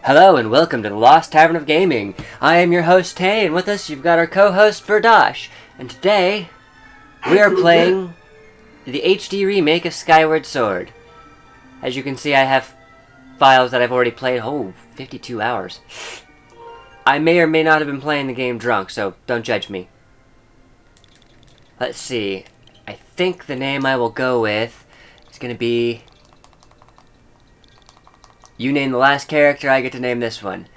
Hello and welcome to the Lost Tavern of Gaming. I am your host Tay, and with us you've got our co-host Verdosh. And today we are playing the HD remake of Skyward Sword. As you can see, I have files that I've already played. 52 hours. I may or may not have been playing the game drunk, so don't judge me. Let's see. I think the name I will go with is going to be... You name the last character, I get to name this one.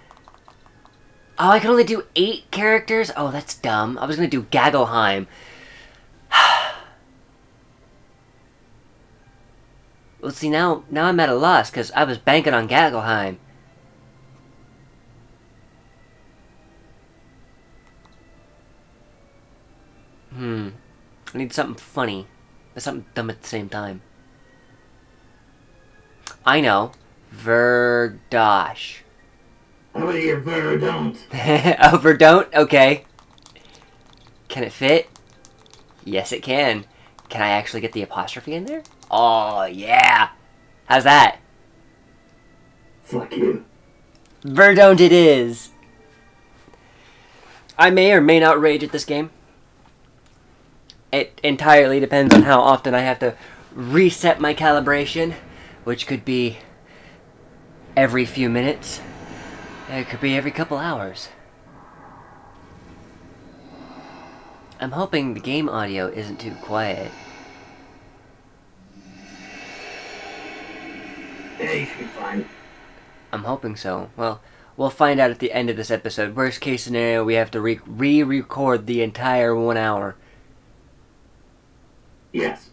Oh, I can only do 8 characters? Oh, that's dumb. I was going to do Gagelheim. Well, see, now I'm at a loss, because I was banking on Gagelheim. I need something funny, but something dumb at the same time. I know. Verdosh. How about your Verdon't? Oh, Verdon't? Okay. Can it fit? Yes, it can. Can I actually get the apostrophe in there? Oh, yeah. How's that? Fuck you. Verdon't it is. I may or may not rage at this game. It entirely depends on how often I have to reset my calibration, which could be every few minutes. It could be every couple hours. I'm hoping the game audio isn't too quiet. Yeah, you should be fine. I'm hoping so. Well, we'll find out at the end of this episode. Worst case scenario, we have to re-record the entire 1 hour. Yes.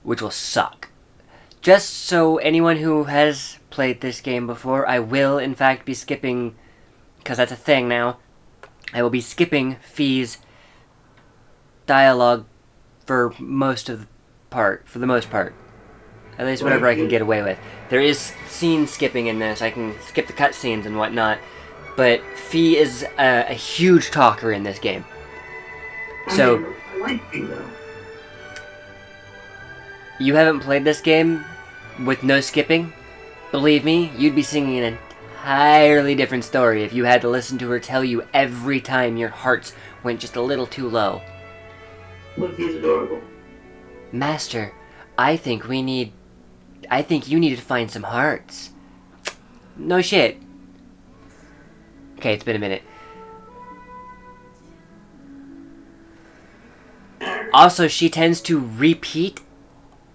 Which will suck. Just so anyone who has played this game before, I will in fact be skipping, because that's a thing now, I will be skipping Fee's dialogue for the most part. At least whatever I can get away with. There is scene skipping in this, I can skip the cutscenes and whatnot, but Fee is a huge talker in this game. So, I like you though. You haven't played this game with no skipping? Believe me, you'd be singing an entirely different story if you had to listen to her tell you every time your hearts went just a little too low. Look, he's adorable. Master, I think you need to find some hearts. No shit. Okay, it's been a minute. Also, she tends to repeat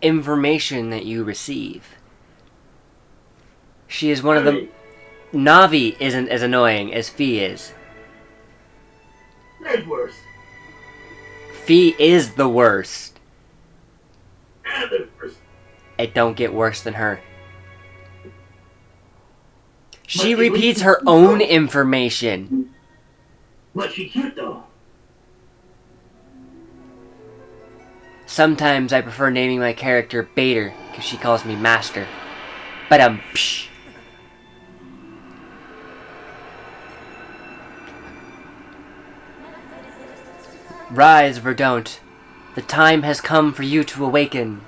information that you receive. She is one of the... Navi isn't as annoying as Fee is. There's worse. Fee is the worst. And there's worse. It don't get worse than her. She repeats her own information. But she's cute though. Sometimes I prefer naming my character Bader, because she calls me Master. But psh. Rise, Verdon't. The time has come for you to awaken.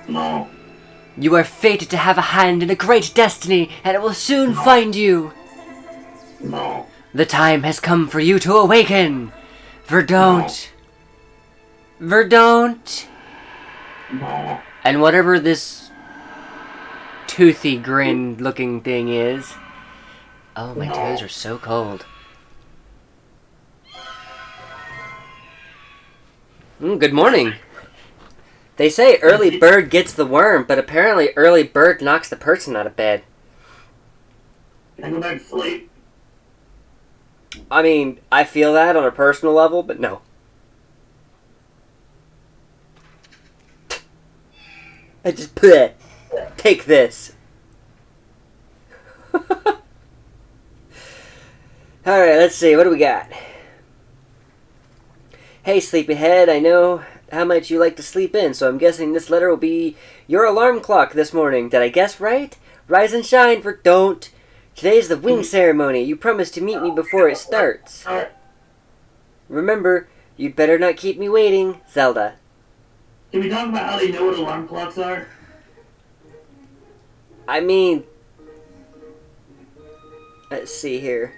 No. You are fated to have a hand in a great destiny, and it will soon find you. No. The time has come for you to awaken. Verdon't. Verdon't. No. And whatever this toothy grin looking thing is. Oh, my toes are so cold. Good morning. They say early bird gets the worm, but apparently early bird knocks the person out of bed. Can I go back to sleep? I mean, I feel that on a personal level, but no. I just take this. Alright, let's see, what do we got? Hey, sleepyhead, I know how much you like to sleep in, so I'm guessing this letter will be your alarm clock this morning. Did I guess right? Rise and shine, Verdon't. Today's the wing ceremony. You promised to meet me before it starts. Remember, you'd better not keep me waiting, Zelda. Can we talk about how they know what alarm clocks are? I mean, Let's see here.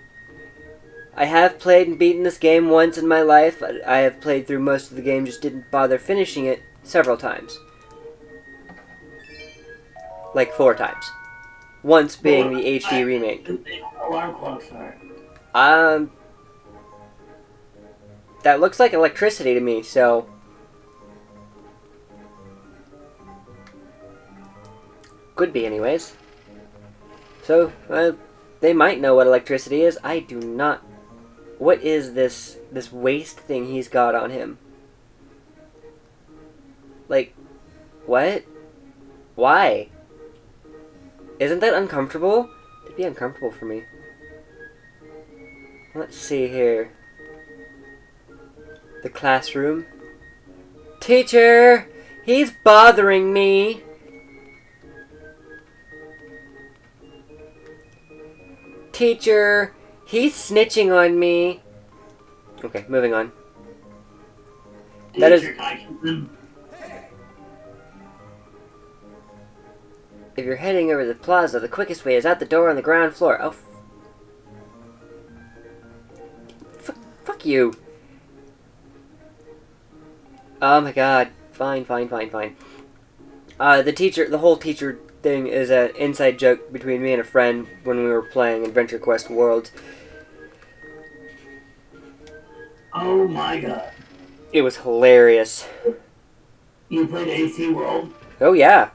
I have played and beaten this game once in my life. I have played through most of the game, just didn't bother finishing it several times. Like 4 times. Once being the HD remake. Alarm clocks are. That looks like electricity to me, so... Could be anyways. So, they might know what electricity is. I do not. What is this waist thing he's got on him? Like, what? Why? Isn't that uncomfortable? It'd be uncomfortable for me. Let's see here. The classroom. Teacher! He's bothering me! Teacher! He's snitching on me! Okay, moving on. That is... If you're heading over the plaza, the quickest way is out the door on the ground floor. Oh, fuck you. Oh my god. Fine. The whole teacher thing is an inside joke between me and a friend when we were playing Adventure Quest Worlds. Oh my god. It was hilarious. You played AC World? Oh yeah.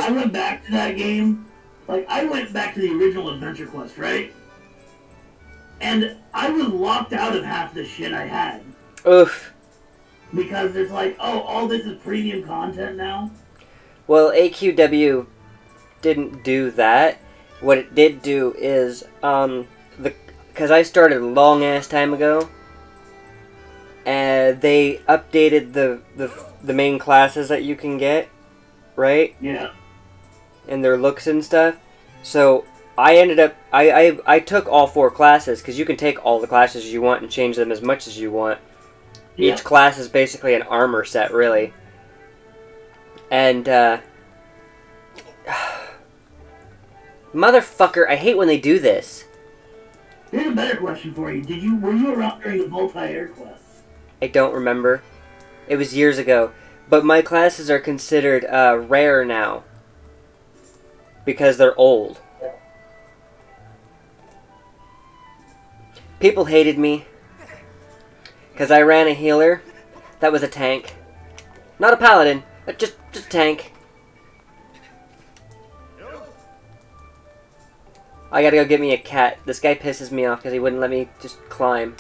I went back to that game. Like, I went back to the original Adventure Quest, right? And I was locked out of half the shit I had. Oof. Because it's like, oh, all this is premium content now? Well, AQW didn't do that. What it did do is, because I started a long-ass time ago, and they updated the main classes that you can get, right? Yeah. And their looks and stuff. So I ended up I took all 4 classes because you can take all the classes you want and change them as much as you want. Yeah. Each class is basically an armor set, really. And motherfucker, I hate when they do this. Here's a better question for you. Were you around during the multi-air quests? I don't remember. It was years ago. But my classes are considered rare now. Because they're old. People hated me. Because I ran a healer. That was a tank. Not a paladin, but just a tank. I gotta go get me a cat. This guy pisses me off because he wouldn't let me just climb.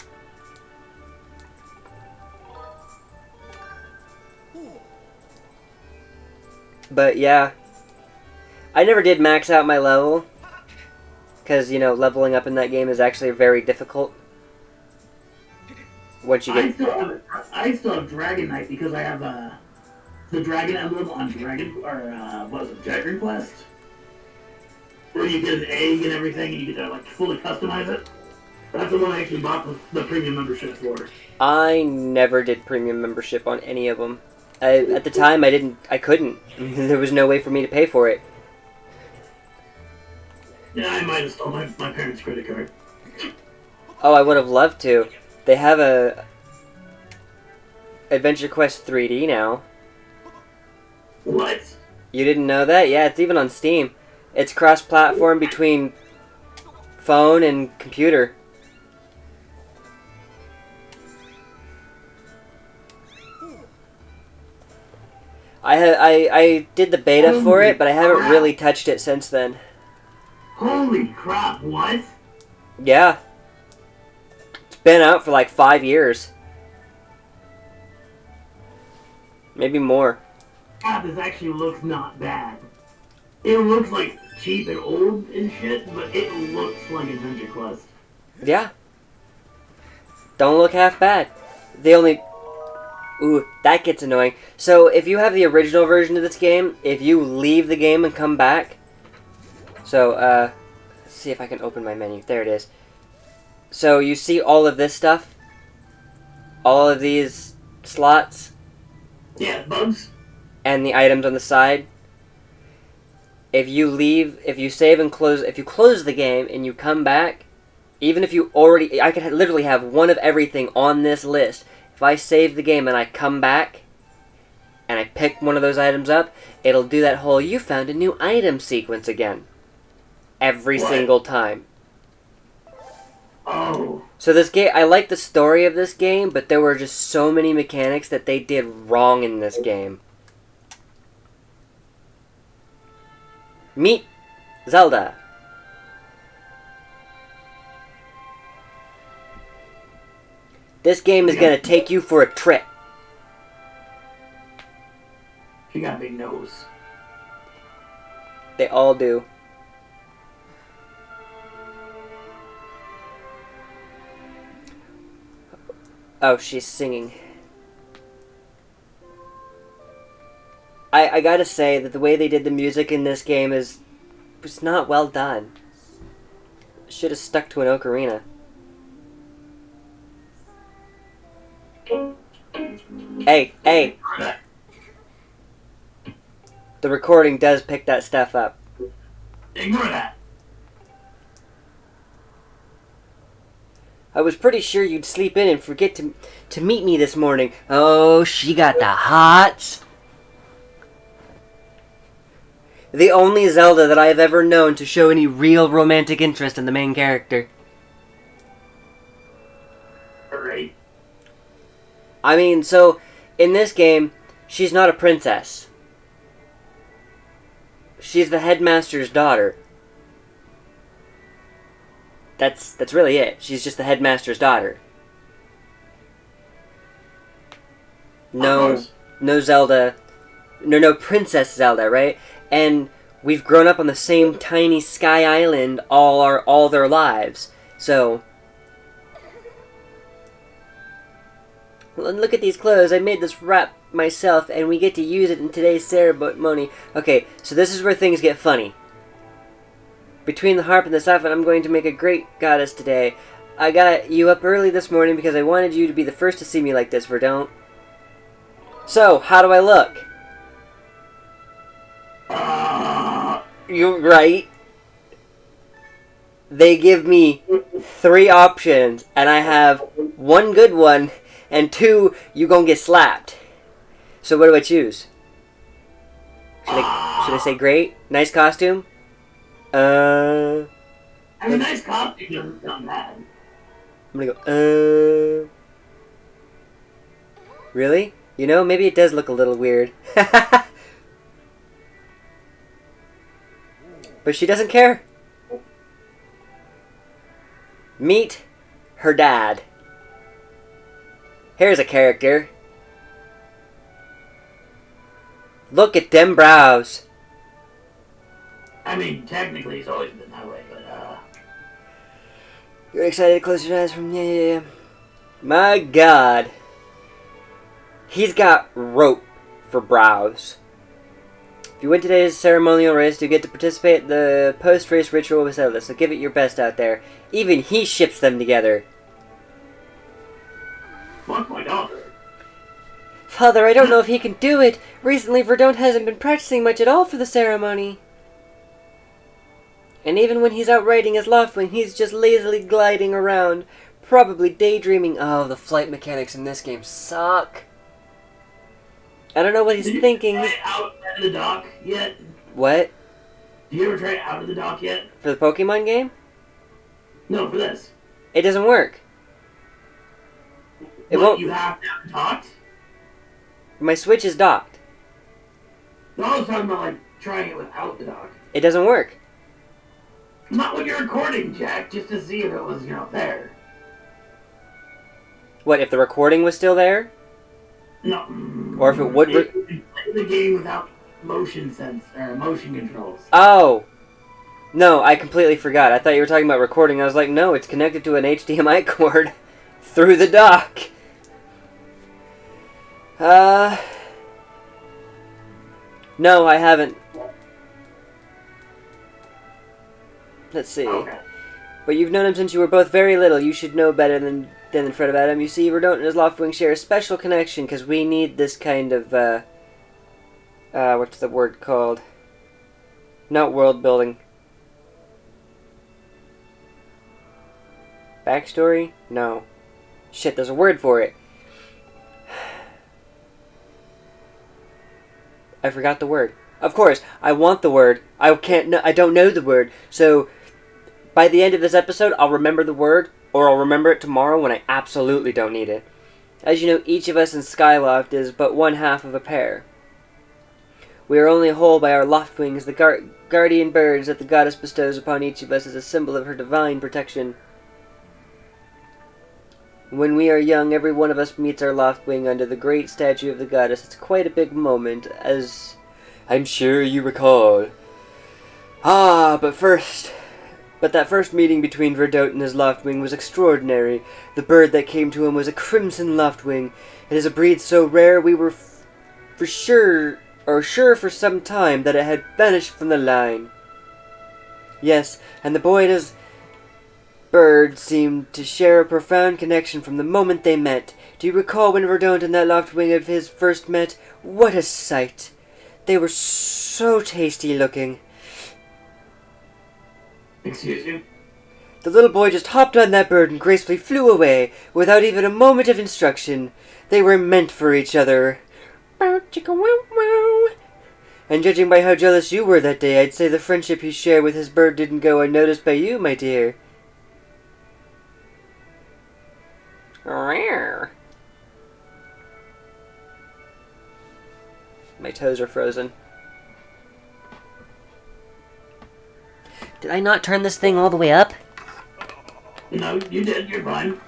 But yeah. I never did max out my level. Because, you know, leveling up in that game is actually very difficult. Once you get... I still have Dragon Knight because I have the Dragon Emblem on Dragon Quest? Where you get an egg and everything and you get to, like, fully customize it. That's the one I actually bought the premium membership for. I never did premium membership on any of them. At the time, I couldn't. There was no way for me to pay for it. Yeah, I might have stole my parents' credit card. Oh, I would have loved to. They have a Adventure Quest 3D now. What? You didn't know that? Yeah, it's even on Steam. It's cross-platform between phone and computer. I did the beta for it, but I haven't really touched it since then. Holy crap, what? Yeah. It's been out for like 5 years. Maybe more. This actually looks not bad. It looks like cheap and old and shit, but it looks like Adventure Quest. Yeah. Don't look half bad. The only... Ooh, that gets annoying. So, if you have the original version of this game, if you leave the game and come back... So, let's see if I can open my menu. There it is. So, you see all of this stuff? All of these slots? Yeah, bugs. And the items on the side? if you save and close, if you close the game and you come back, even if you already, I could literally have one of everything on this list. If I save the game and I come back and I pick one of those items up, it'll do that whole "you found a new item" sequence again. Every single time. Oh. So this game, I like the story of this game, but there were just so many mechanics that they did wrong in this game. Meet Zelda. This game is gonna take you for a trip. She got a big nose. They all do. Oh, she's singing. I gotta say that the way they did the music in this game was not well done. Should have stuck to an ocarina. Hey! The recording does pick that stuff up. Ignore that. I was pretty sure you'd sleep in and forget to meet me this morning. Oh, she got the hots. The only Zelda that I have ever known to show any real romantic interest in the main character. Alright. I mean, so, in this game, she's not a princess. She's the headmaster's daughter. That's really it. She's just the headmaster's daughter. No Zelda. No Princess Zelda, right? And we've grown up on the same tiny sky island all their lives. So, look at these clothes. I made this wrap myself, and we get to use it in today's ceremony. Okay, so this is where things get funny. Between the harp and the saffron, I'm going to make a great goddess today. I got you up early this morning because I wanted you to be the first to see me like this, Verdant. So, how do I look? You're right. They give me 3 options, and I have 1 good one, and 2, you gonna get slapped. So what do I choose? Should I say great? Nice costume? I mean, nice costume doesn't sound bad. I'm gonna go, Really? You know, maybe it does look a little weird. But she doesn't care. Meet her dad. Here's a character. Look at them brows. I mean, technically it's always been that way, but You're excited to close your eyes from... Yeah. My God. He's got rope for brows. If you win today's ceremonial race, you get to participate in the post-race ritual with Zelda, so give it your best out there. Even he ships them together. fuck my daughter. Father, I don't know if he can do it. Recently, Verdant hasn't been practicing much at all for the ceremony. And even when he's out riding his Loftwing, he's just lazily gliding around, probably daydreaming. Oh, the flight mechanics in this game suck. I don't know what he's thinking. Did you try out of the dock yet? What? Did you ever try out of the dock yet? For the Pokemon game? No, for this. It doesn't work. It What, won't. you have to have it docked? My Switch is docked. No, I was talking about, like, trying it without the dock. It doesn't work. Not when you're recording, Jack, just to see if it was, there. What, if the recording was still there? No. Or if it would... Play the game without motion controls. Oh! No, I completely forgot. I thought you were talking about recording. I was like, no, it's connected to an HDMI cord through the dock. No, I haven't. Let's see. Okay. But you've known him since you were both very little. You should know better than fret about him. You see, Verdant and his Loftwing share a special connection because we need this kind of, what's the word called? Not world building. Backstory? No. Shit, there's a word for it. I forgot the word. Of course, I want the word. I don't know the word. So, by the end of this episode, I'll remember the word, or I'll remember it tomorrow when I absolutely don't need it. As you know, each of us in Skyloft is but one half of a pair. We are only whole by our loft wings, the guardian birds that the goddess bestows upon each of us as a symbol of her divine protection. When we are young, every one of us meets our loft wing under the great statue of the goddess. It's quite a big moment, as I'm sure you recall. But that first meeting between Verdot and his loftwing was extraordinary. The bird that came to him was a crimson loftwing. It is a breed so rare we were sure for some time that it had vanished from the line. Yes, and the boy and his bird seemed to share a profound connection from the moment they met. Do you recall when Verdot and that loftwing of his first met? What a sight! They were so tasty looking. Excuse you? The little boy just hopped on that bird and gracefully flew away, without even a moment of instruction. They were meant for each other. And judging by how jealous you were that day, I'd say the friendship he shared with his bird didn't go unnoticed by you, my dear. My toes are frozen. Did I not turn this thing all the way up? No, you did. You're fine.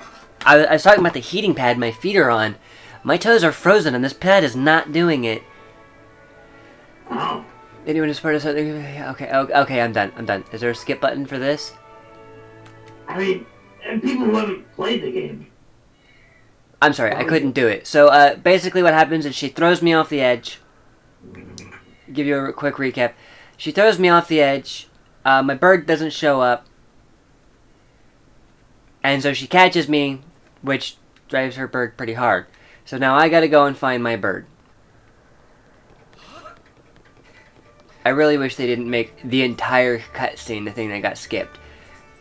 I was talking about the heating pad my feet are on. My toes are frozen and this pad is not doing it. Oh. Anyone is part of something? Okay, I'm done. Is there a skip button for this? I mean, and people who haven't played the game. I'm sorry, I couldn't do it. So, basically what happens is she throws me off the edge. Give you a quick recap. She throws me off the edge. My bird doesn't show up. And so she catches me, which drives her bird pretty hard. So now I gotta go and find my bird. I really wish they didn't make the entire cutscene the thing that got skipped.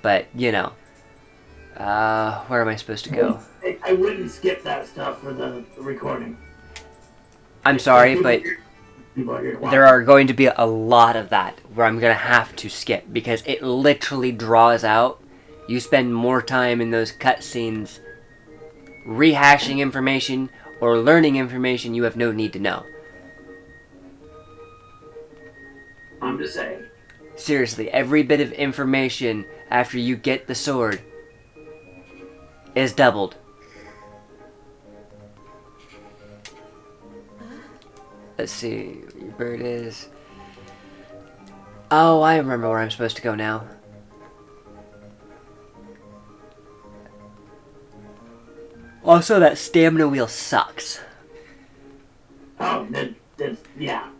But, you know. Where am I supposed to go? I wouldn't skip that stuff for the recording. I'm sorry, but there are going to be a lot of that where I'm going to have to skip because it literally draws out. You spend more time in those cutscenes rehashing information or learning information you have no need to know. I'm just saying. Seriously, every bit of information after you get the sword is doubled. Let's see, your bird is... Oh, I remember where I'm supposed to go now. Also, that stamina wheel sucks. Oh, yeah.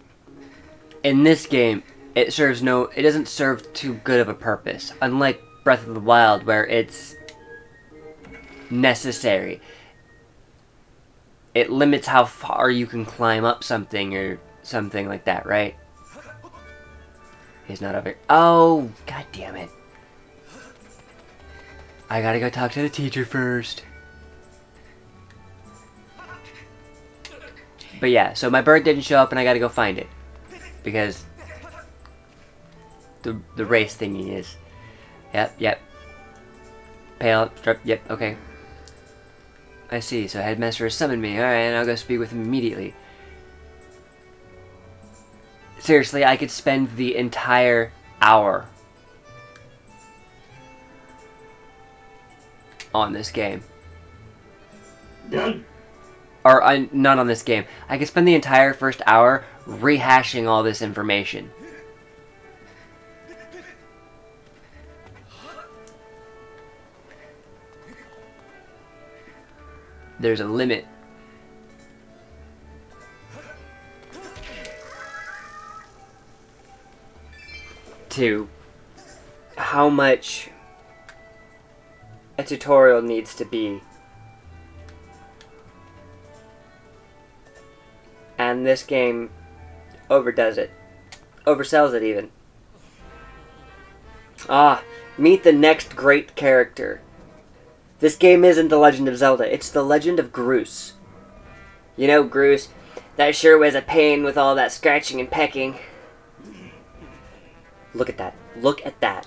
In this game, it doesn't serve too good of a purpose. Unlike Breath of the Wild, where it's necessary. It limits how far you can climb up something or something like that, right? He's not over here. Oh, god damn it. I gotta go talk to the teacher first. But yeah, so my bird didn't show up and I gotta go find it. Because the race thingy is... Yep. Pale, strip, yep, okay. I see, so Headmaster has summoned me. Alright, and I'll go speak with him immediately. Seriously, I could spend the entire hour on this game. Done. Or, not on this game. I could spend the entire first hour rehashing all this information. There's a limit. To how much a tutorial needs to be. And this game overdoes it. Oversells it even. Ah, meet the next great character. This game isn't The Legend of Zelda, it's The Legend of Groose. You know, Groose, that sure was a pain with all that scratching and pecking. Look at that. Look at that.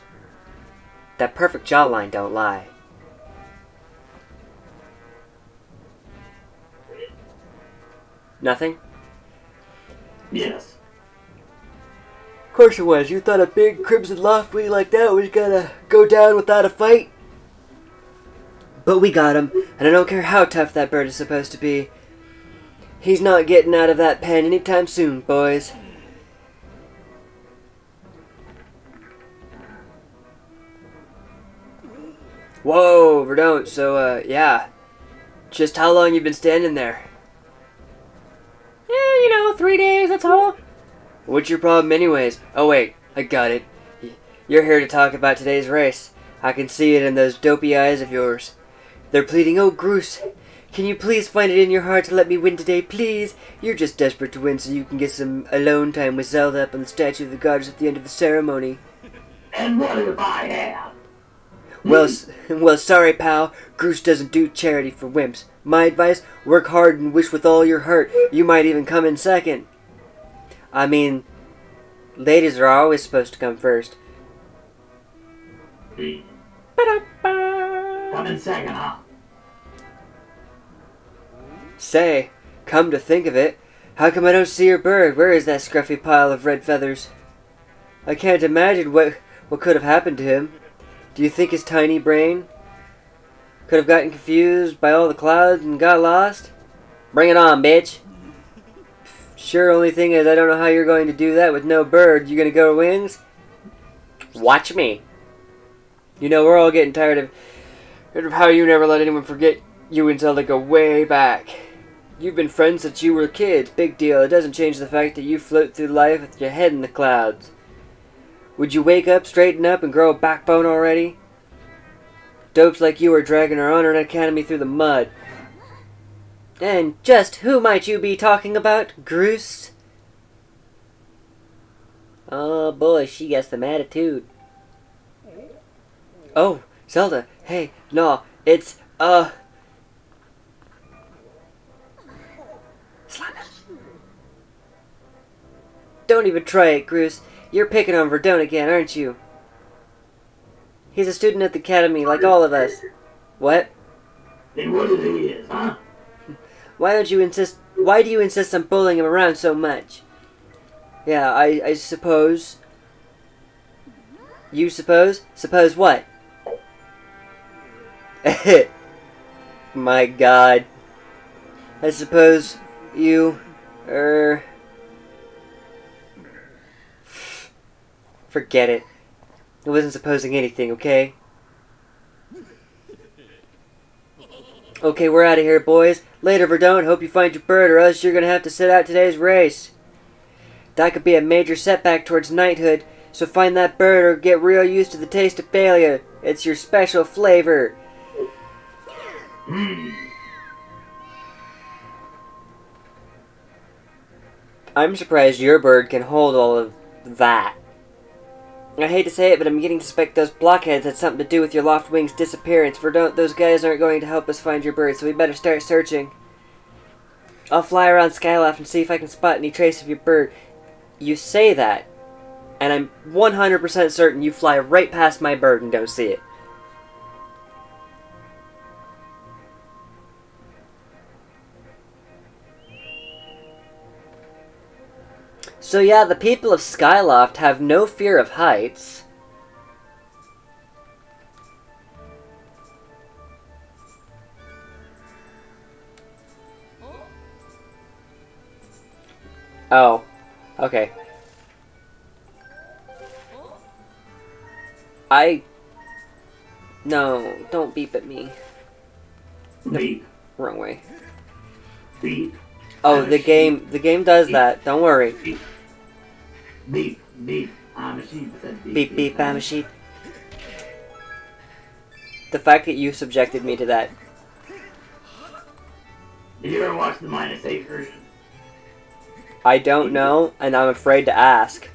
That perfect jawline don't lie. Nothing? Yes. Of course it was. You thought a big crimson loftwing like that was gonna go down without a fight? But we got him, and I don't care how tough that bird is supposed to be. He's not getting out of that pen anytime soon, boys. Whoa, Verdone, so, yeah. Just how long you been standing there? Yeah, 3 days, that's all. What's your problem anyways? Oh wait, I got it. You're here to talk about today's race. I can see it in those dopey eyes of yours. They're pleading, oh Groose, can you please find it in your heart to let me win today, please? You're just desperate to win so you can get some alone time with Zelda up on the statue of the goddess at the end of the ceremony. And what if I am? Well, sorry, pal. Groose doesn't do charity for wimps. My advice, work hard and wish with all your heart. You might even come in second. I mean, ladies are always supposed to come first. Come in second, huh? Say, come to think of it, how come I don't see your bird? Where is that scruffy pile of red feathers? I can't imagine what could have happened to him. Do you think his tiny brain could have gotten confused by all the clouds and got lost? Bring it on, bitch. Sure, only thing is I don't know how you're going to do that with no bird. You gonna go wings? Watch me. We're all getting tired of how you never let anyone forget you and Zelda go way back. You've been friends since you were kids. Big deal. It doesn't change the fact that you float through life with your head in the clouds. Would you wake up, straighten up, and grow a backbone already? Dopes like you are dragging our honored academy through the mud. And just who might you be talking about, Groose? Oh boy, she got some attitude. Oh, Zelda, hey, no, it's, Slap him. Don't even try it, Groose. You're picking on Verdone again, aren't you? He's a student at the academy, like all of us. What? Then what if he is, huh? Why do you insist on bullying him around so much? Yeah, I suppose. You suppose? Suppose what? My God. I suppose you, forget it. I wasn't supposing anything, okay? Okay, we're out of here, boys. Later, Verdone. Hope you find your bird, or else you're gonna have to sit out today's race. That could be a major setback towards knighthood, so find that bird or get real used to the taste of failure. It's your special flavor. I'm surprised your bird can hold all of that. I hate to say it, but I'm beginning to suspect those blockheads had something to do with your Loftwing's disappearance. Those guys aren't going to help us find your bird, so we better start searching. I'll fly around Skyloft and see if I can spot any trace of your bird. You say that, and I'm 100% certain you fly right past my bird and don't see it. So yeah, the people of Skyloft have no fear of heights. Oh, okay. No, don't beep at me. Beep. Wrong way. Beep. Oh, the game does that. Don't worry. Beep. Beep. Beep. I'm a sheep. Beep, beep, I'm a sheep. The fact that you subjected me to that. Did you ever watch the -8 version? I don't know, and I'm afraid to ask.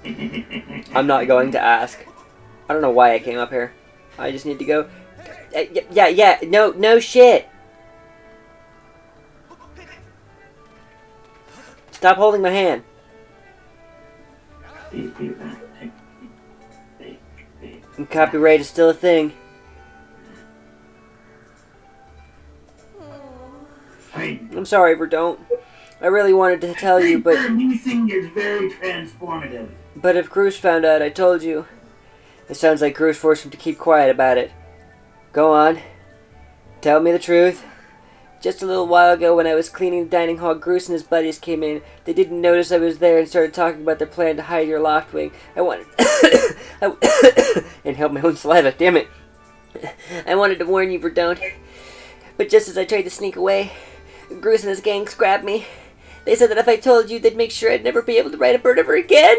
I'm not going to ask. I don't know why I came up here. I just need to go. Yeah. No shit. Stop holding my hand. And copyright is still a thing. I'm sorry, Verdone. I really wanted to tell you, but... Leasing is very transformative. But if Grush found out, I told you. It sounds like Grush forced him to keep quiet about it. Go on. Tell me the truth. Just a little while ago when I was cleaning the dining hall, Grush and his buddies came in. They didn't notice I was there and started talking about their plan to hide your loft wing. I wanted... Inhaled my own saliva, damn it. I wanted to warn you, Verdone. But just as I tried to sneak away, Grush and his gangs grabbed me. They said that if I told you, they'd make sure I'd never be able to ride a bird ever again.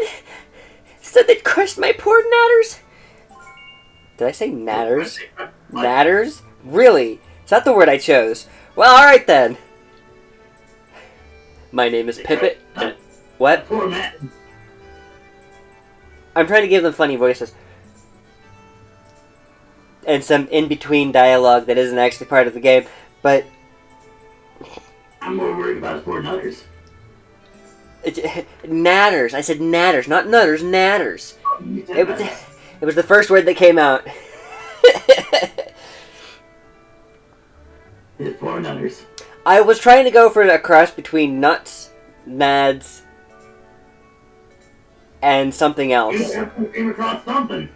Said they'd crush my poor natters. Did I say natters? Natters? Really? Is that the word I chose? Well, alright then. My name is Pippet. What? Poor man. I'm trying to give them funny voices. And some in-between dialogue that isn't actually part of the game, but... I'm more worried about his poor nutters. Natters. I said natters, not nutters, natters. It was the first word that came out. His poor nutters. I was trying to go for a cross between nuts, nads, and something else. Came across something.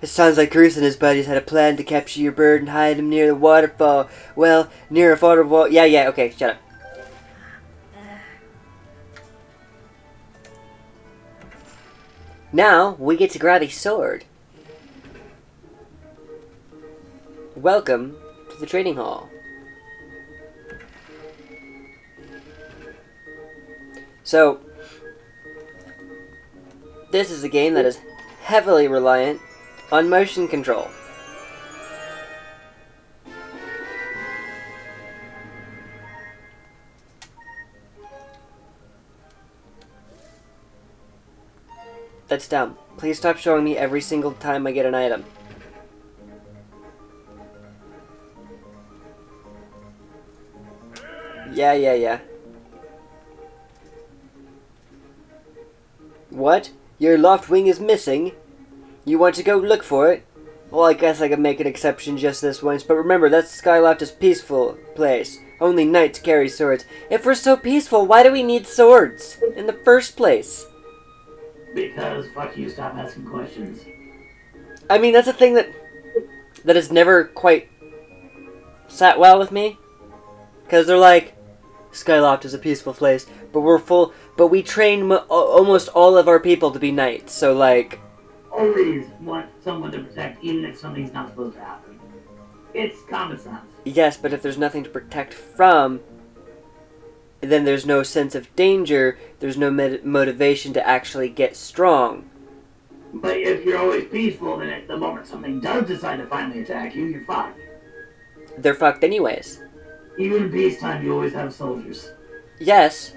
It sounds like Grush and his buddies had a plan to capture your bird and hide him near the waterfall. Well, near a waterfall. Yeah, okay, shut up. Now, we get to grab a sword. Welcome to the trading hall. So, this is a game that is heavily reliant on motion control. That's dumb. Please stop showing me every single time I get an item. Yeah. What? Your loft wing is missing? You want to go look for it? Well, I guess I can make an exception just this once, but remember, that's Skyloft is peaceful place. Only knights carry swords. If we're so peaceful, why do we need swords in the first place? Because, fuck you, stop asking questions. I mean, that's a thing that has never quite sat well with me. Because they're like, Skyloft is a peaceful place, but we train almost all of our people to be knights, so like... Always want someone to protect, even if something's not supposed to happen. It's common sense. Yes, but if there's nothing to protect from, then there's no sense of danger, there's no motivation to actually get strong. But if you're always peaceful, then at the moment something does decide to finally attack you, you're fucked. They're fucked anyways. Even in peacetime, you always have soldiers. Yes,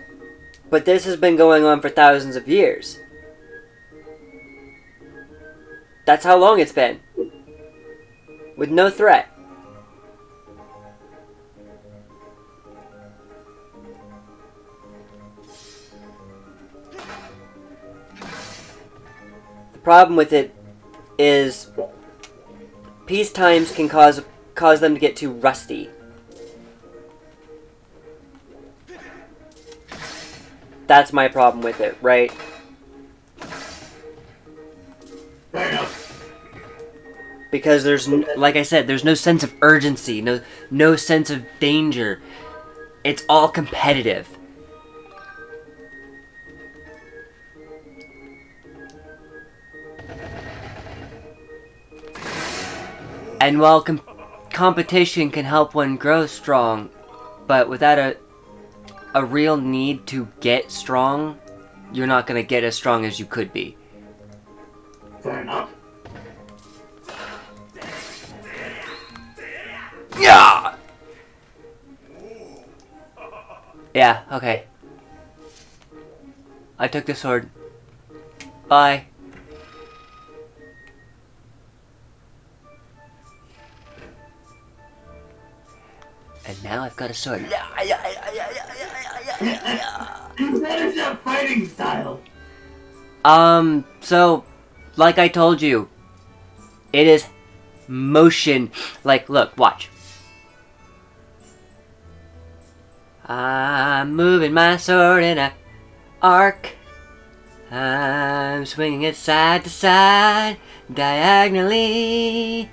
but this has been going on for thousands of years. That's how long it's been. With no threat. The problem with it is peace times can cause them to get too rusty. That's my problem with it, right? Fair enough. Because there's, like I said, there's no sense of urgency, no sense of danger. It's all competitive. And while competition can help one grow strong, but without a real need to get strong, you're not going to get as strong as you could be. Fair enough. Yeah! Yeah, okay. I took the sword. Bye. And now I've got a sword. That is a fighting style. So, like I told you, it is motion. Like, look, watch. I'm moving my sword in a arc. I'm swinging it side to side, diagonally.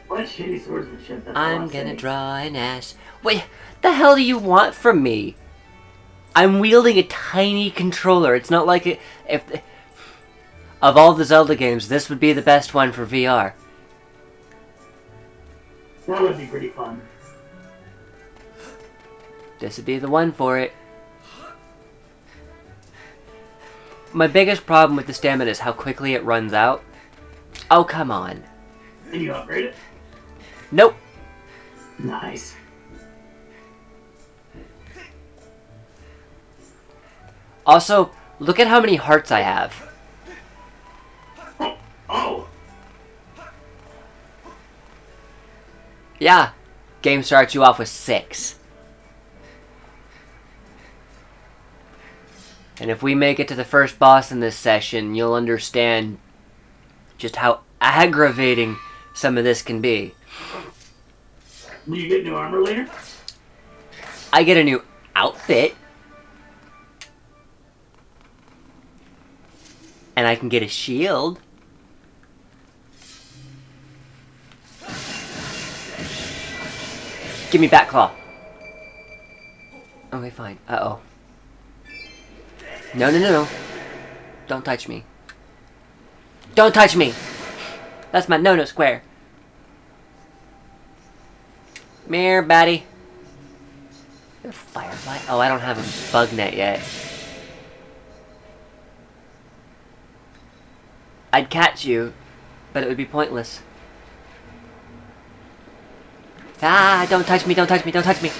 What shitty swordsmanship? I'm gonna draw an S. Wait, the hell do you want from me? I'm wielding a tiny controller. It's not like if of all the Zelda games, this would be the best one for VR. That would be pretty fun. This would be the one for it. My biggest problem with the stamina is how quickly it runs out. Oh, come on. Can you upgrade it? Nope. Nice. Also, look at how many hearts I have. Oh. Yeah. Game starts you off with 6. And if we make it to the first boss in this session, you'll understand just how aggravating some of this can be. Do you get new armor later? I get a new outfit. And I can get a shield. Give me back claw. Okay, fine. Uh-oh. No. Don't touch me. Don't touch me! That's my no-no square. Come here, baddie. You're a firefly? Oh, I don't have a bug net yet. I'd catch you, but it would be pointless. Ah, don't touch me, don't touch me, don't touch me.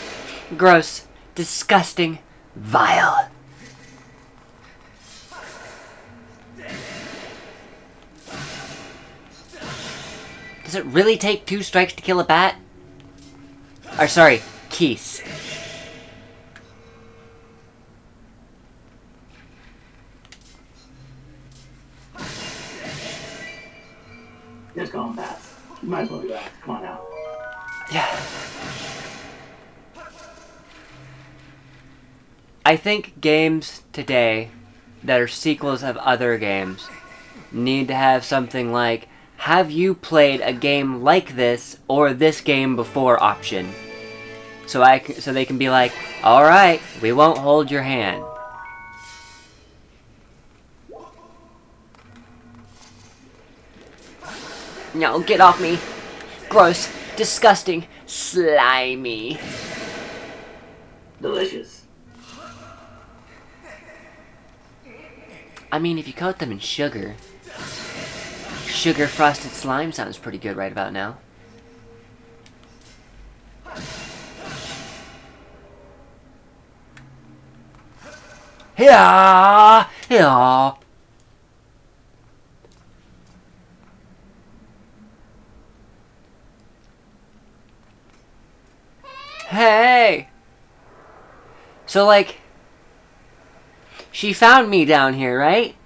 Gross. Disgusting. Vile. Does it really take 2 strikes to kill a bat? Or sorry, Keese. Just going fast. You might as well do that. Come on now. Yeah. I think games today that are sequels of other games need to have something like, have you played a game like this or this game before option? So they can be like, alright, we won't hold your hand. No, get off me. Gross, disgusting, slimy. Delicious. I mean, if you coat them in sugar. Sugar frosted slime sounds pretty good right about now. Yeah, yeah. Hey. So like, she found me down here, right?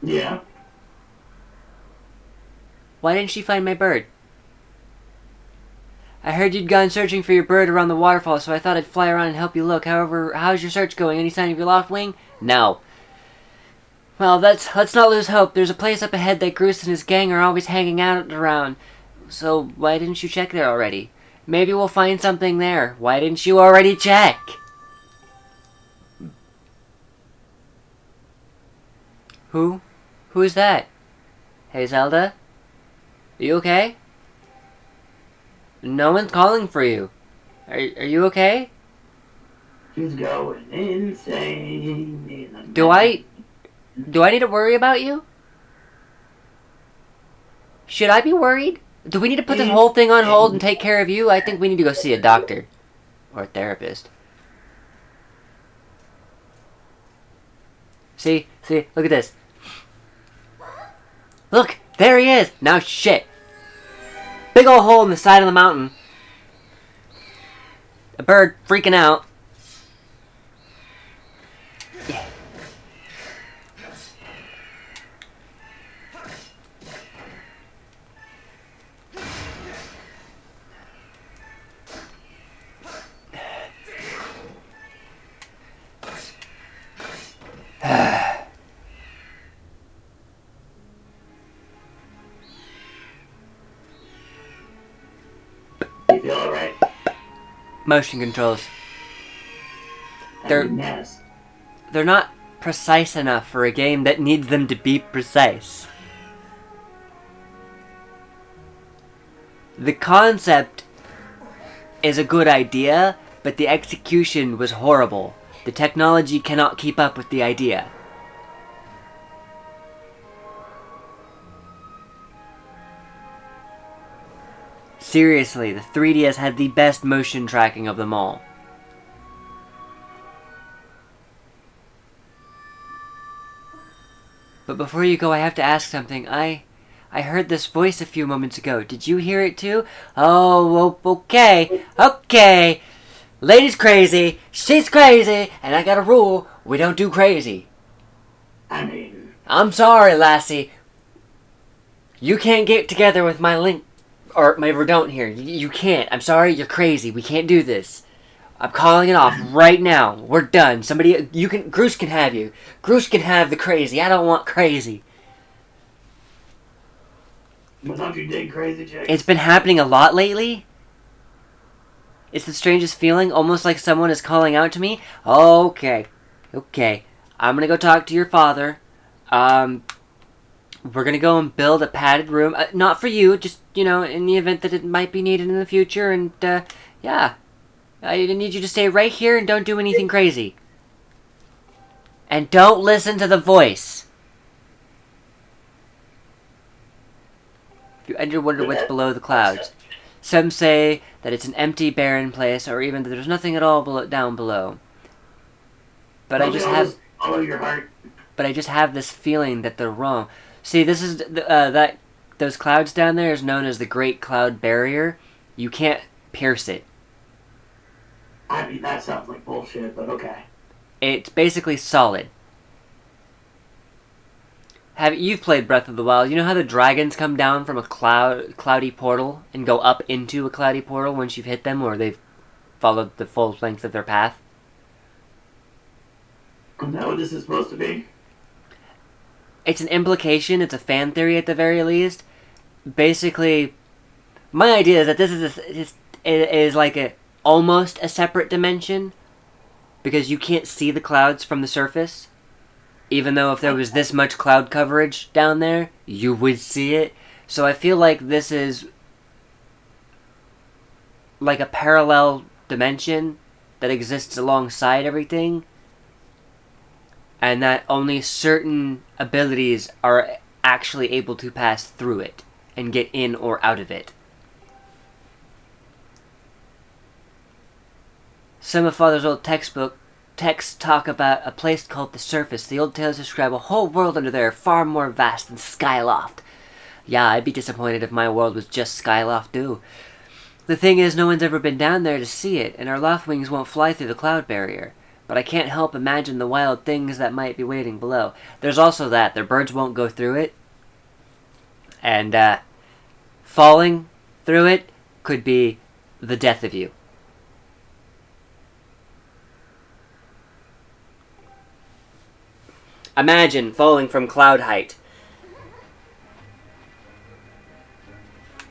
Yeah. Why didn't she find my bird? I heard you'd gone searching for your bird around the waterfall, so I thought I'd fly around and help you look. However, how's your search going? Any sign of your lost wing? No. Well, let's not lose hope. There's a place up ahead that Groose and his gang are always hanging out around. So why didn't you check there already? Maybe we'll find something there. Why didn't you already check? Who? Who is that? Hey, Zelda? Are you okay? No one's calling for you. Are you okay? She's going insane. Do I need to worry about you? Should I be worried? Do we need to put this whole thing on hold and take care of you? I think we need to go see a doctor. Or a therapist. See, look at this. Look, there he is! Now shit! Big ol' hole in the side of the mountain. A bird freaking out. Yeah. You feel alright? Motion controls. They're not precise enough for a game that needs them to be precise. The concept is a good idea, but the execution was horrible. The technology cannot keep up with the idea. Seriously, the 3DS had the best motion tracking of them all. But before you go, I have to ask something. I heard this voice a few moments ago. Did you hear it too? Oh, okay. Okay. Lady's crazy. She's crazy. And I got a rule. We don't do crazy. I mean... I'm sorry, lassie. You can't get together with my Link... Or my Verdant here. You can't. I'm sorry. You're crazy. We can't do this. I'm calling it off right now. We're done. Somebody... Groose can have you. Groose can have the crazy. I don't want crazy. But don't you dig crazy, Jake? It's been happening a lot lately. It's the strangest feeling, almost like someone is calling out to me. Okay. I'm gonna go talk to your father. We're gonna go and build a padded room. Not for you, just, in the event that it might be needed in the future. And, yeah. I need you to stay right here and don't do anything crazy. And don't listen to the voice. If you ever wonder what's below the clouds, some say that it's an empty, barren place, or even that there's nothing at all down below. But I just have... Follow your heart. But I just have this feeling that they're wrong. See, this is those clouds down there is known as the Great Cloud Barrier. You can't pierce it. I mean, that sounds like bullshit, but okay. It's basically solid. You've played Breath of the Wild. You know how the dragons come down from a cloudy portal and go up into a cloudy portal once you've hit them, or they've followed the full length of their path? Is that what this is supposed to be? It's an implication. It's a fan theory at the very least. Basically, my idea is that this is like almost a separate dimension, because you can't see the clouds from the surface. Even though if there was this much cloud coverage down there, you would see it. So I feel like this is like a parallel dimension that exists alongside everything, and that only certain abilities are actually able to pass through it and get in or out of it. Some of Father's old texts talk about a place called the Surface. The old tales describe a whole world under there, far more vast than Skyloft. Yeah, I'd be disappointed if my world was just Skyloft too. The thing is, no one's ever been down there to see it, and our Loftwings won't fly through the cloud barrier. But I can't help imagine the wild things that might be waiting below. There's also that. Their birds won't go through it. And, falling through it could be the death of you. Imagine falling from cloud height.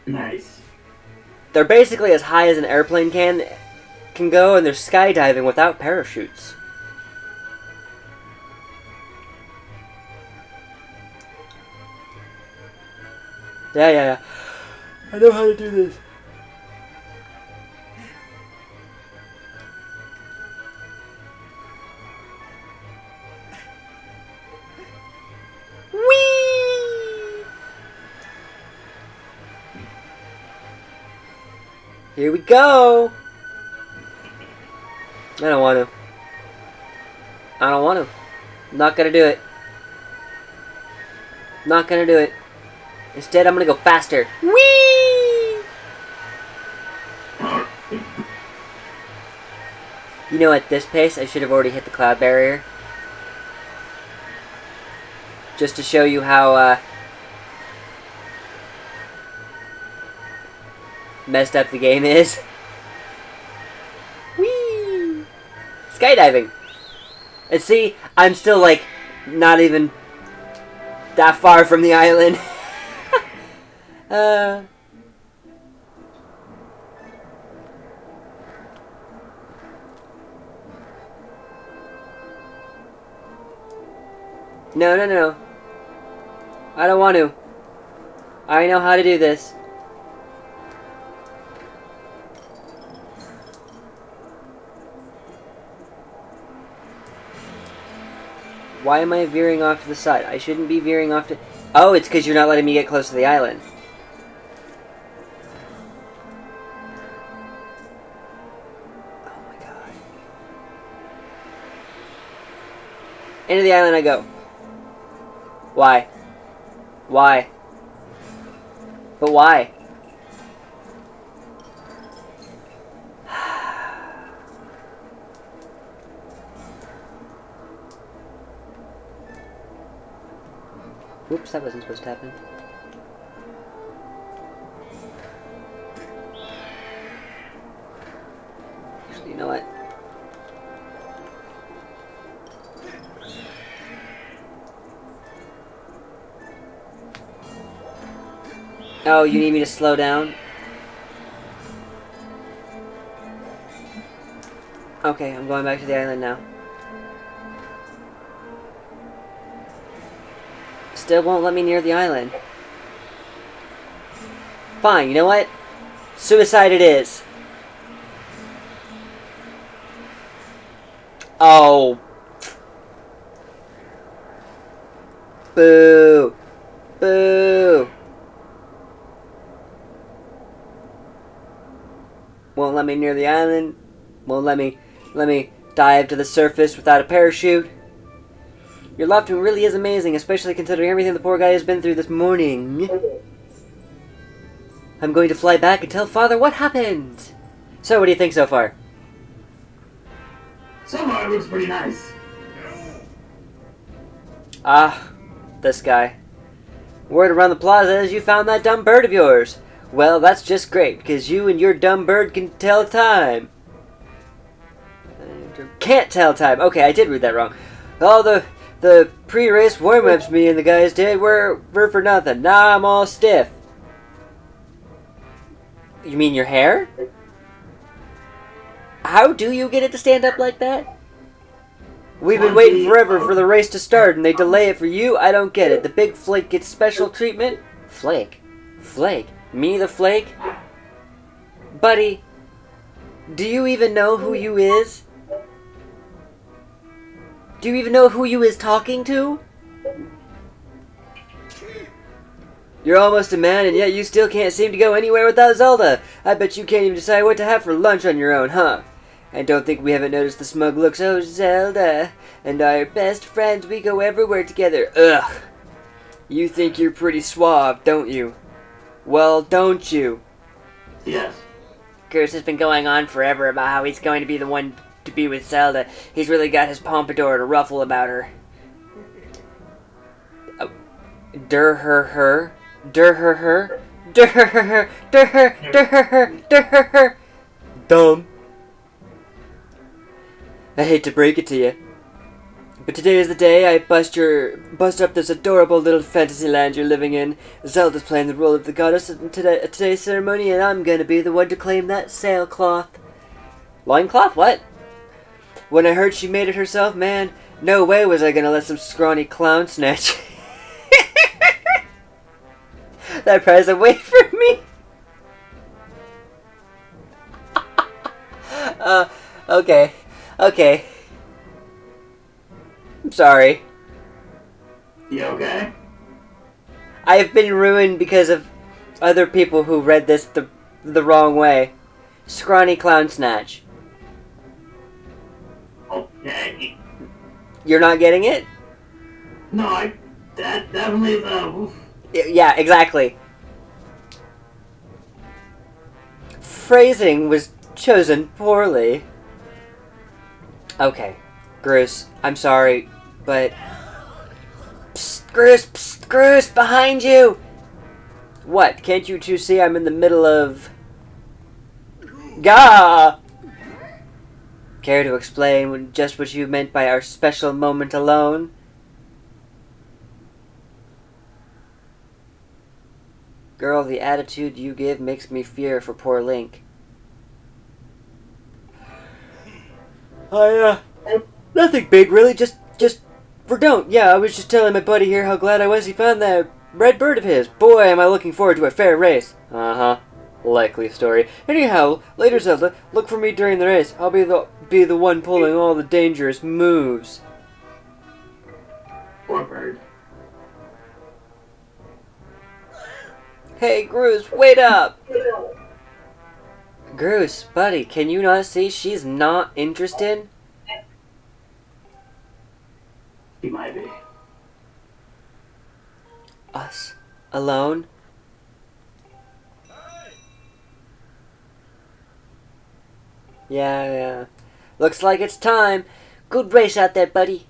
Nice. They're basically as high as an airplane can go, and they're skydiving without parachutes. Yeah. I know how to do this. Whee! Here we go! I don't want to. Not gonna do it. Not gonna do it. Instead, I'm gonna go faster. Whee! You know, at this pace, I should have already hit the cloud barrier. Just to show you how, messed up the game is. Whee! Skydiving! And see, I'm still, like, not even that far from the island. No, no, no. I don't want to. I know how to do this. Why am I veering off to the side? I shouldn't be veering off to... Oh, it's because you're not letting me get close to the island. Oh my god. Into the island I go. Why? Why? But why? Oops, that wasn't supposed to happen. Actually, you know what? Oh, you need me to slow down? Okay, I'm going back to the island now. Still won't let me near the island. Fine, you know what? Suicide it is. Oh. Boo. Boo. Won't let me near the island. Won't let me dive to the surface without a parachute. Your lofting really is amazing, especially considering everything the poor guy has been through this morning. I'm going to fly back and tell Father what happened. So, what do you think so far? So far, it looks pretty nice. Ah, this guy. Word around the plaza is you found that dumb bird of yours. Well, that's just great, because you and your dumb bird can tell time. Can't tell time. Okay, I did read that wrong. All the pre-race warm-ups me and the guys did were for nothing. Now I'm all stiff. You mean your hair? How do you get it to stand up like that? We've been waiting forever for the race to start, and they delay it for you? I don't get it. The big flake gets special treatment? Flake? Flake? Me the flake? Buddy, do you even know who you is? Do you even know who you is talking to? You're almost a man, and yet you still can't seem to go anywhere without Zelda. I bet you can't even decide what to have for lunch on your own, huh? And don't think we haven't noticed the smug looks. Oh, Zelda, and our best friends, we go everywhere together. Ugh. You think you're pretty suave, don't you? Well, don't you? Yes. Goose has been going on forever about how he's going to be the one to be with Zelda. He's really got his pompadour to ruffle about her. Der her. Dumb. I hate to break it to you, but today is the day I bust up this adorable little fantasy land you're living in. Zelda's playing the role of the goddess at today's ceremony, and I'm gonna be the one to claim that sailcloth. Loincloth? What? When I heard she made it herself, man, no way was I gonna let some scrawny clown snatch that prize away from me. Okay. I'm sorry. You okay? I have been ruined because of other people who read this the wrong way. Scrawny clown snatch. Okay. You're not getting it? No, that definitely is Yeah, exactly. Phrasing was chosen poorly. Okay, Bruce, I'm sorry, but... Psst, Bruce, behind you! What, can't you two see I'm in the middle of... Gah! Care to explain just what you meant by our special moment alone? Girl, the attitude you give makes me fear for poor Link. Nothing big, really, just Verdone. Yeah, I was just telling my buddy here how glad I was he found that red bird of his. Boy, am I looking forward to a fair race. Uh-huh. Likely story. Anyhow, later, Zelda, look for me during the race. I'll be the one pulling all the dangerous moves. Poor bird. Hey, Groose, wait up! Groose, buddy, can you not see she's not interested? He might be. Us? Alone? Yeah. Looks like it's time. Good race out there, buddy.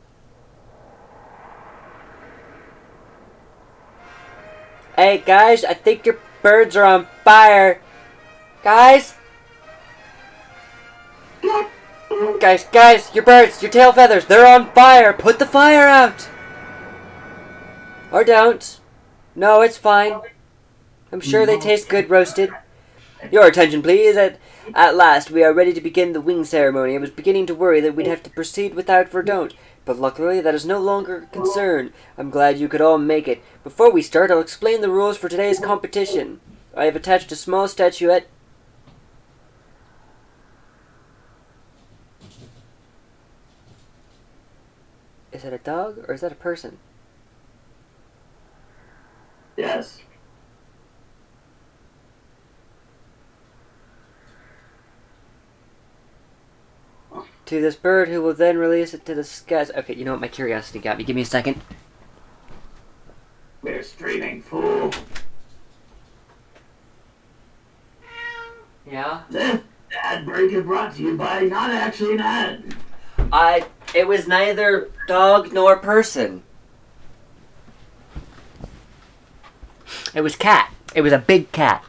Hey, guys, I think your birds are on fire. Guys? Guys, your birds, your tail feathers, they're on fire. Put the fire out. Or don't. No, it's fine. I'm sure they taste good roasted. Your attention, please. At last, we are ready to begin the wing ceremony. I was beginning to worry that we'd have to proceed without Verdone, but luckily that is no longer a concern. I'm glad you could all make it. Before we start, I'll explain the rules for today's competition. I have attached a small statuette. Is that a dog, or is that a person? Yes. To this bird, who will then release it to the skies. Okay, you know what? My curiosity got me. Give me a second. We're streaming, fool. Yeah? This ad break is brought to you by not actually an ad. It was neither dog nor person. It was cat. It was a big cat.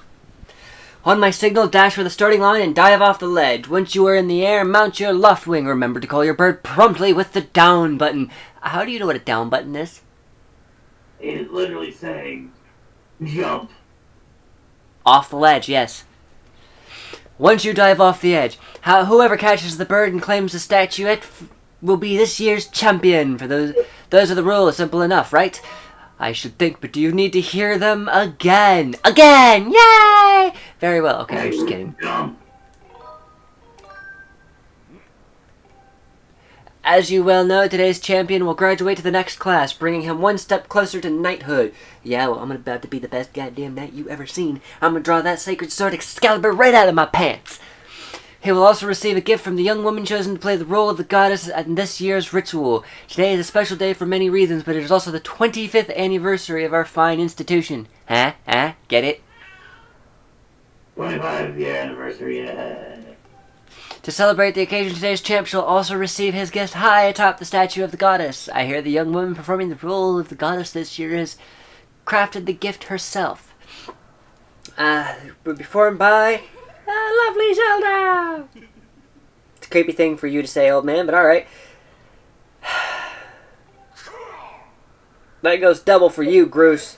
On my signal, dash for the starting line and dive off the ledge. Once you are in the air, mount your left wing. Remember to call your bird promptly with the down button. How do you know what a down button is? It's literally saying, jump. Off the ledge, yes. Once you dive off the edge, whoever catches the bird and claims the statuette will be this year's champion. For those are the rules. Simple enough, right? I should think, but do you need to hear them again? Again! Yay! Very well. Okay, I'm just kidding. As you well know, today's champion will graduate to the next class, bringing him one step closer to knighthood. Yeah, well, I'm about to be the best goddamn knight you ever seen. I'm gonna draw that sacred sword Excalibur right out of my pants. He will also receive a gift from the young woman chosen to play the role of the goddess in this year's ritual. Today is a special day for many reasons, but it is also the 25th anniversary of our fine institution. Huh? Get it? 25-year anniversary, yeah. To celebrate the occasion, today's champ shall also receive his gift high atop the statue of the goddess. I hear the young woman performing the role of the goddess this year has crafted the gift herself. Performed by... lovely Zelda! It's a creepy thing for you to say, old man, but alright. That goes double for you, Groose.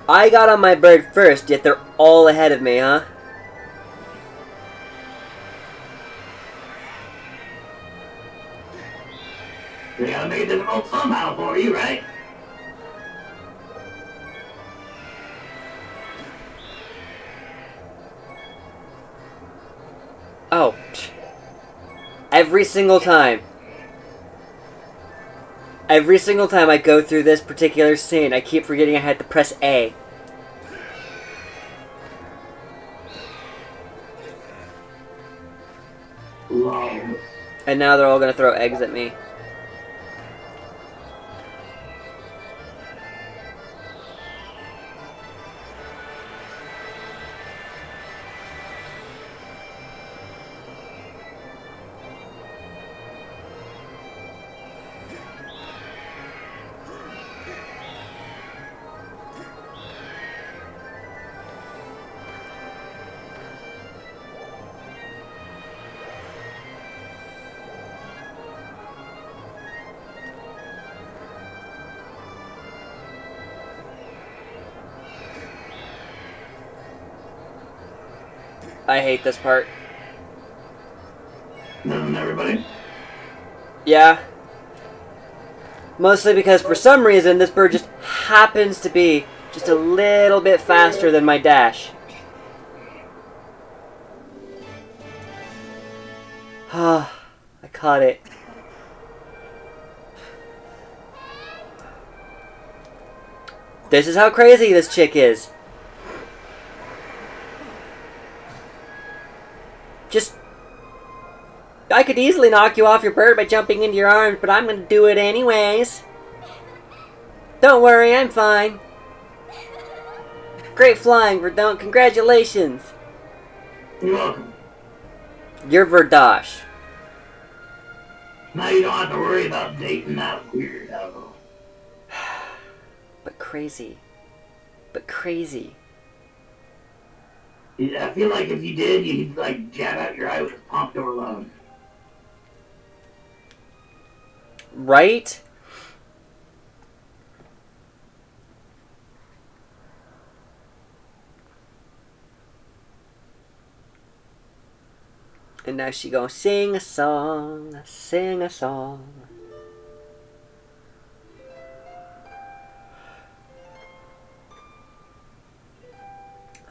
I got on my bird first, yet they're all ahead of me, huh? We gotta make it difficult somehow for you, right? Oh. Every single time. Every single time I go through this particular scene, I keep forgetting I had to press A. Love. And now they're all gonna throw eggs at me. I hate this part. Everybody? Yeah. Mostly because for some reason this bird just happens to be just a little bit faster than my dash. Ah, I caught it. This is how crazy this chick is. Just... I could easily knock you off your bird by jumping into your arms, but I'm gonna do it anyways. Don't worry, I'm fine. Great flying, Verdun. Congratulations. You're welcome. You're Verdosh. Now you don't have to worry about dating that weirdo. But crazy. But crazy. Yeah, I feel like if you did, you'd like jab out your eye with a pompadour alone. Right? And now she gonna sing a song, sing a song.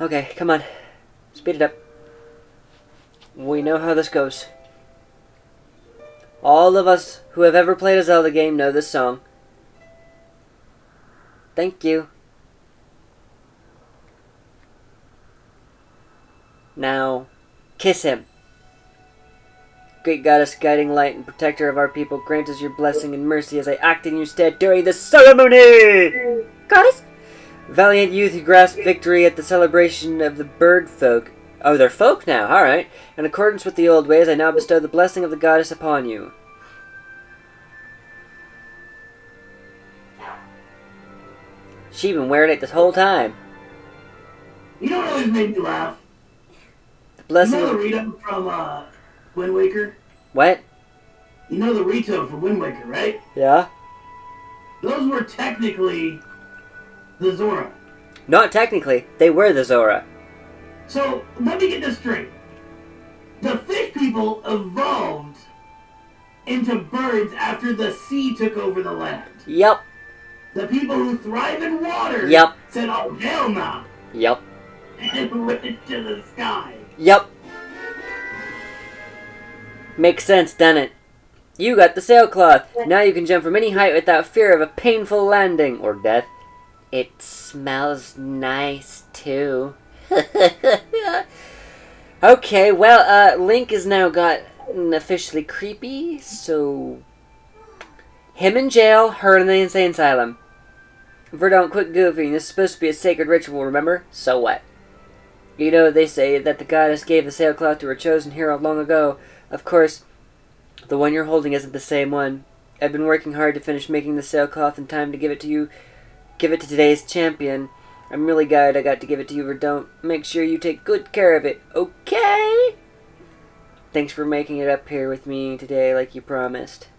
Okay, come on. Speed it up. We know how this goes. All of us who have ever played a Zelda game know this song. Thank you. Now, kiss him. Great goddess, guiding light and protector of our people, grant us your blessing and mercy as I act in your stead during the ceremony! Goddess? Valiant youth who grasped victory at the celebration of the bird folk. Oh, they're folk now, alright. In accordance with the old ways, I now bestow the blessing of the goddess upon you. She been wearing it this whole time. You know what always made me laugh? The blessing You know of... the read-up from Wind Waker? What? You know the Rito from Wind Waker, right? Yeah? Those were technically the Zora. Not technically. They were the Zora. So, let me get this straight. The fish people evolved into birds after the sea took over the land. Yep. The people who thrive in water Yep. said, oh, hell no. Yep. And went to the sky. Yep. Makes sense, doesn't it? You got the sailcloth. Now you can jump from any height without fear of a painful landing or death. It smells nice, too. Okay, well, Link has now gotten officially creepy, so... Him in jail, her in the insane asylum. Verdun, quit goofing. This is supposed to be a sacred ritual, remember? So what? You know, they say that the goddess gave the sailcloth to her chosen hero long ago. Of course, the one you're holding isn't the same one. I've been working hard to finish making the sailcloth in time to give it to you. Give it to today's champion. I'm really glad I got to give it to you, Verdun. Make sure you take good care of it, okay? Thanks for making it up here with me today like you promised.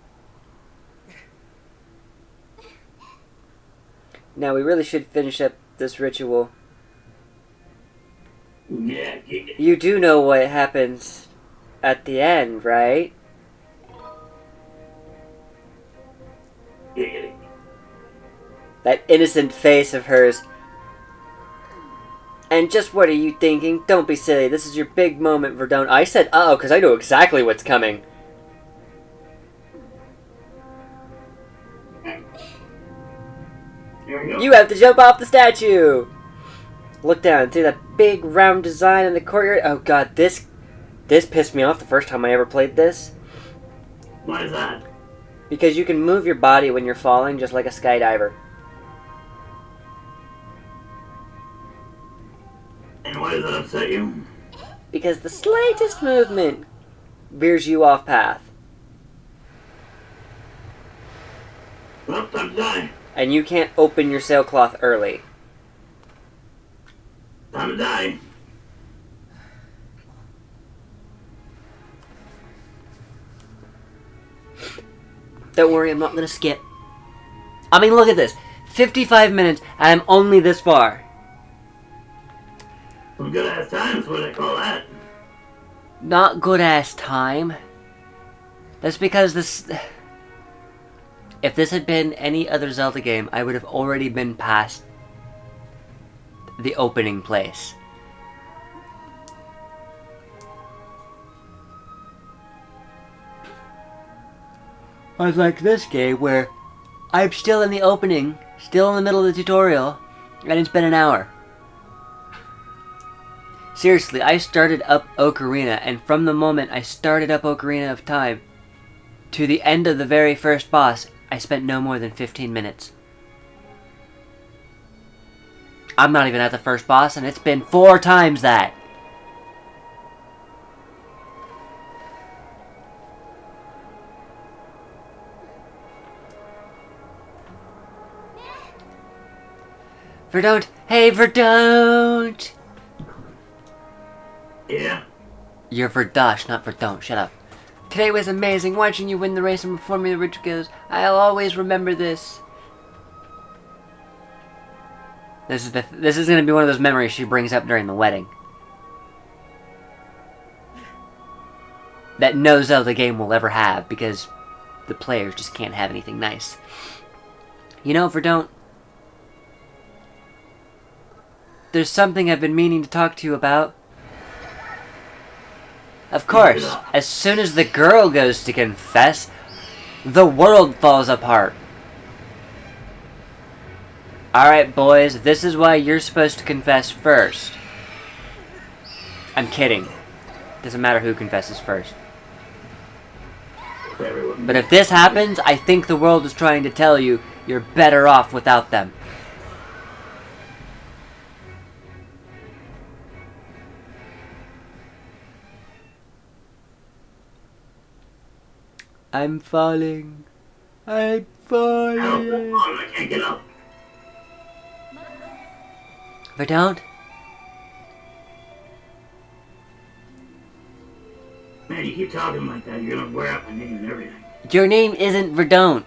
Now, we really should finish up this ritual. Yeah. You do know what happens at the end, right? That innocent face of hers. And just what are you thinking? Don't be silly. This is your big moment, Verdun. I said uh-oh because I know exactly what's coming. You have to jump off the statue! Look down, see that big round design in the courtyard? Oh god, this pissed me off the first time I ever played this. Why is that? Because you can move your body when you're falling just like a skydiver. And why does that upset you? Because the slightest movement veers you off path. Well, time to die. And you can't open your sailcloth early. Time to die. Don't worry, I'm not gonna skip. I mean, look at this. 55 minutes, and I'm only this far. Some good ass time is what I call that. Not good ass time. That's because this... If this had been any other Zelda game, I would have already been past the opening place. Unlike this game where I'm still in the opening, still in the middle of the tutorial, and it's been an hour. Seriously, I started up Ocarina, and from the moment I started up Ocarina of Time to the end of the very first boss, I spent no more than 15 minutes. I'm not even at the first boss, and it's been 4 times that. Verdont! Hey, Verdont! Yeah? You're Verdosh, not Verdont. Shut up. Today was amazing, watching you win the race and performing the rituals. I'll always remember this. This is gonna be one of those memories she brings up during the wedding. That no Zelda game will ever have, because the players just can't have anything nice. You know, Verdont, there's something I've been meaning to talk to you about. Of course, as soon as the girl goes to confess, the world falls apart. Alright, boys, this is why you're supposed to confess first. I'm kidding. Doesn't matter who confesses first. But if this happens, I think the world is trying to tell you you're better off without them. I'm falling. I'm falling. I can't get up. Verdont? Man, you keep talking like that, you're gonna wear out my name and everything. Your name isn't Verdont.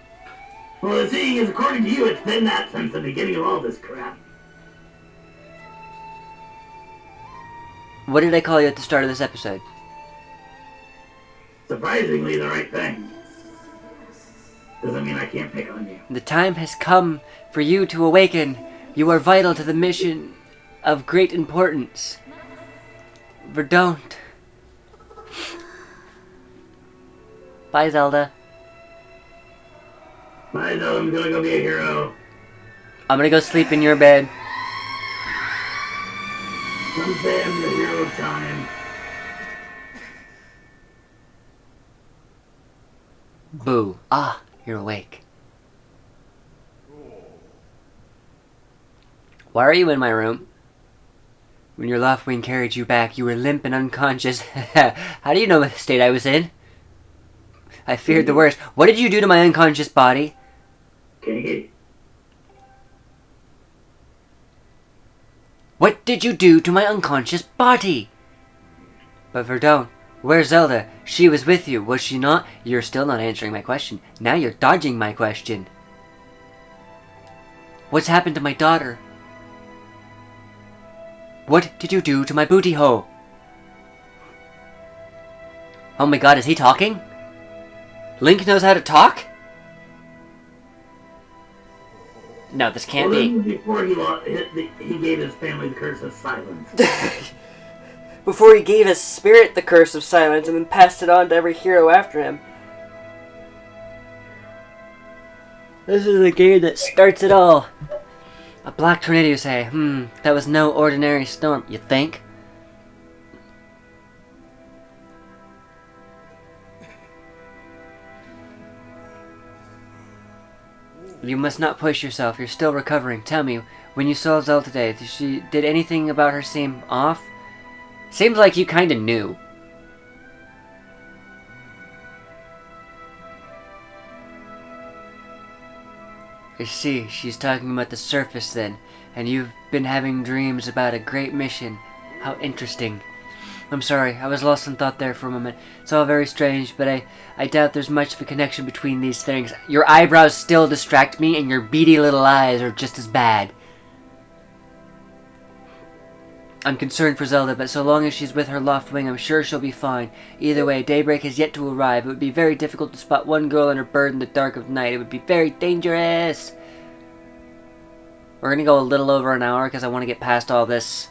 Well, the thing is, according to you, it's been that since the beginning of all this crap. What did I call you at the start of this episode? Surprisingly, the right thing. Doesn't mean I can't pick on you. The time has come for you to awaken. You are vital to the mission of great importance. Verdont. Bye, Zelda. Bye, Zelda. I'm gonna go be a hero. I'm gonna go sleep in your bed. Someday I'm the hero of time. Boo. Ah, you're awake. Why are you in my room? When your Loftwing carried you back, you were limp and unconscious. How do you know what state I was in? I feared the worst. What did you do to my unconscious body? Okay. What did you do to my unconscious body? But Verdont, where's Zelda? She was with you, was she not? You're still not answering my question. Now you're dodging my question. What's happened to my daughter? What did you do to my booty hole? Oh my god, is he talking? Link knows how to talk? No, this can't be. Before he gave his family the curse of silence. Before he gave his spirit the curse of silence and then passed it on to every hero after him. This is the game that starts it all. A black tornado, you say? That was no ordinary storm, you think? You must not push yourself. You're still recovering. Tell me, when you saw Zell today, did anything about her seem off? Seems like you kinda knew. I see, she's talking about the surface then, and you've been having dreams about a great mission. How interesting. I'm sorry, I was lost in thought there for a moment. It's all very strange, but I doubt there's much of a connection between these things. Your eyebrows still distract me, and your beady little eyes are just as bad. I'm concerned for Zelda, but so long as she's with her loft wing, I'm sure she'll be fine. Either way, daybreak has yet to arrive. It would be very difficult to spot one girl and her bird in the dark of night. It would be very dangerous. We're gonna go a little over an hour, because I want to get past all this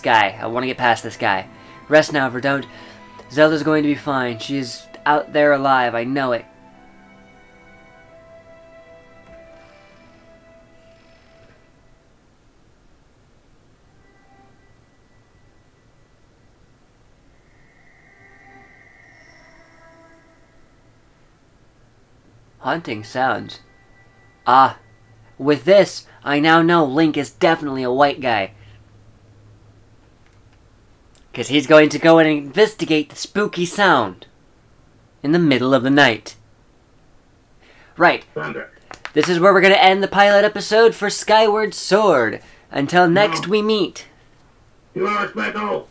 guy. I want to get past this guy. Rest now, Verdount. Zelda's going to be fine. She's out there alive. I know it. Haunting sounds. Ah. With this, I now know Link is definitely a white guy. Because he's going to go and investigate the spooky sound in the middle of the night. Right. This is where we're going to end the pilot episode for Skyward Sword. Until next we meet. You are Speckle.